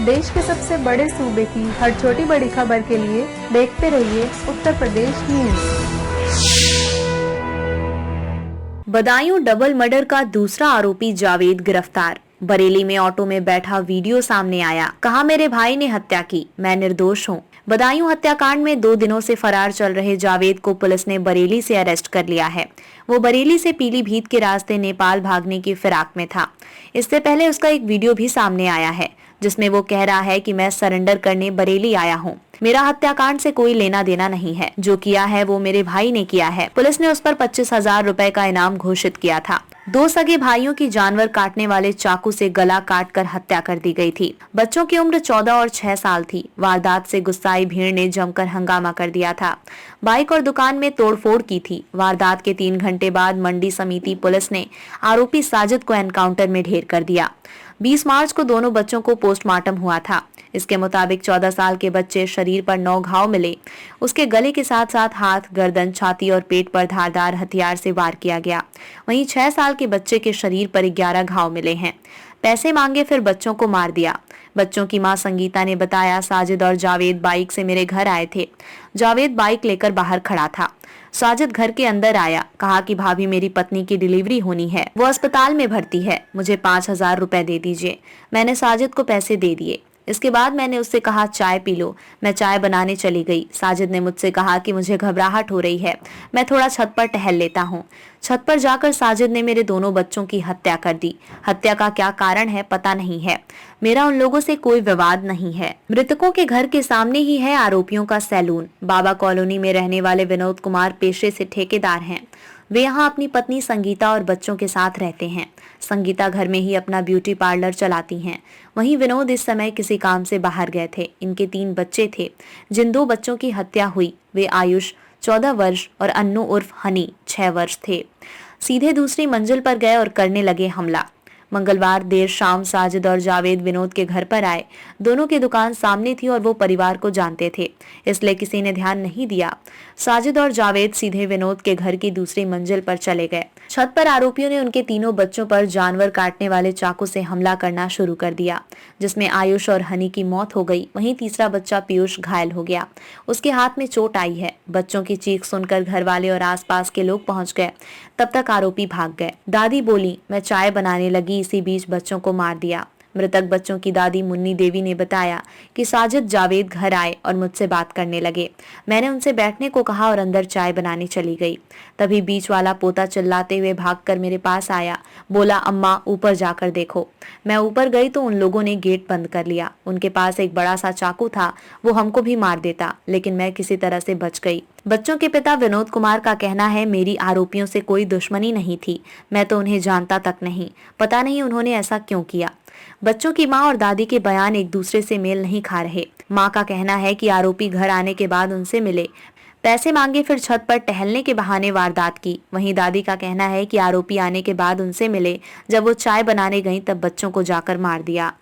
देश के सबसे बड़े सूबे की हर छोटी बड़ी खबर के लिए देखते रहिए Uttar Pradesh news. Badaun double murder का दूसरा आरोपी जावेद गिरफ्तार। बरेली में ऑटो में बैठा वीडियो सामने आया, कहा मेरे भाई ने हत्या की, मैं निर्दोष हूं। बदायूं हत्याकांड में 2 दिनों से फरार चल रहे जावेद को पुलिस ने बरेली से अरेस्ट कर लिया है। वो बरेली से पीलीभीत के रास्ते नेपाल भागने की फिराक में था। इससे पहले उसका एक वीडियो भी सामने आया है जिसमें वो कह रहा है कि मैं सरेंडर करने बरेली आया हूँ, मेरा हत्याकांड से कोई लेना देना नहीं है, जो किया है वो मेरे भाई ने किया है। पुलिस ने उस पर 25,000 रुपए का इनाम घोषित किया था। 2 सगे भाइयों की जानवर काटने वाले चाकू से गला काटकर हत्या कर दी गई थी। बच्चों की उम्र 14 और 6 साल थी। वारदात से गुस्साई भीड़ ने जमकर हंगामा कर दिया था। बाइक और दुकान में तोड़फोड़ की थी। वारदात के 3 घंटे बाद मंडी समिति पुलिस ने आरोपी साजिद को एनकाउंटर में ढेर कर दिया। 20 मार्च को दोनों बच्चों को पोस्टमार्टम हुआ था। इसके मुताबिक 14 साल के बच्चे शरीर पर 9 घाव मिले। उसके गले के साथ साथ हाथ, गर्दन, छाती और पेट पर धारदार हथियार से वार किया गया। वहीं 6 साल के बच्चे के शरीर पर 11 घाव मिले हैं। पैसे मांगे फिर बच्चों को मार दिया। बच्चों की मां संगीता ने बताया, साजिद और जावेद बाइक से मेरे घर आए थे। जावेद बाइक लेकर बाहर खड़ा था। साजिद घर के अंदर आया, कहा कि भाभी मेरी पत्नी की डिलीवरी होनी है, वो अस्पताल में भर्ती है, मुझे 5,000 रुपए दे दीजिए। मैंने साजिद को पैसे दे दिए। इसके बाद मैंने उससे कहा चाय पी लो। मैं चाय बनाने चली गई। साजिद ने मुझसे कहा कि मुझे घबराहट हो रही है, मैं थोड़ा छत पर टहल लेता हूँ। छत पर जाकर साजिद ने मेरे दोनों बच्चों की हत्या कर दी। हत्या का क्या कारण है पता नहीं है। मेरा उन लोगों से कोई विवाद नहीं है। मृतकों के घर के सामने ही है आरोपियों का सैलून। बाबा कॉलोनी में रहने वाले विनोद कुमार पेशे से ठेकेदार हैं। वे यहाँ अपनी पत्नी संगीता और बच्चों के साथ रहते हैं। संगीता घर में ही अपना ब्यूटी पार्लर चलाती हैं। वहीं विनोद इस समय किसी काम से बाहर गए थे। इनके 3 बच्चे थे। जिन 2 बच्चों की हत्या हुई वे आयुष 14 वर्ष और अन्नू उर्फ हनी 6 वर्ष थे। सीधे दूसरी मंजिल पर गए और करने लगे हमला। मंगलवार देर शाम साजिद और जावेद विनोद के घर पर आए। दोनों की दुकान सामने थी और वो परिवार को जानते थे, इसलिए किसी ने ध्यान नहीं दिया। साजिद और जावेद सीधे विनोद के घर की दूसरी मंजिल पर चले गए। छत पर आरोपियों ने उनके तीनों बच्चों पर जानवर काटने वाले चाकू से हमला करना शुरू कर दिया, जिसमें आयुष और हनी की मौत हो गई। वहीं तीसरा बच्चा पीयूष घायल हो गया, उसके हाथ में चोट आई है। बच्चों की चीख सुनकर घर वाले और आसपास के लोग पहुंच गए। तब तक आरोपी भाग गए। दादी बोली, मैं चाय बनाने लगी, इसी बीच बच्चों को मार दिया। मृतक बच्चों की दादी मुन्नी देवी ने बताया कि साजिद जावेद घर आए और मुझसे बात करने लगे। मैंने उनसे बैठने को कहा और अंदर चाय बनाने चली गई। तभी बीच वाला पोता चिल्लाते हुए भागकर मेरे पास आया, बोला अम्मा ऊपर जाकर देखो। मैं ऊपर गई तो उन लोगों ने गेट बंद कर लिया। उनके पास एक बड़ा सा चाकू था, वो हमको भी मार देता, लेकिन मैं किसी तरह से बच गई। बच्चों के पिता विनोद कुमार का कहना है, मेरी आरोपियों से कोई दुश्मनी नहीं थी, मैं तो उन्हें जानता तक नहीं, पता नहीं उन्होंने ऐसा क्यों किया। बच्चों की मां और दादी के बयान एक दूसरे से मेल नहीं खा रहे। मां का कहना है कि आरोपी घर आने के बाद उनसे मिले, पैसे मांगे, फिर छत पर टहलने के बहाने वारदात की। वहीं दादी का कहना है कि आरोपी आने के बाद उनसे मिले, जब वो चाय बनाने गईं तब बच्चों को जाकर मार दिया।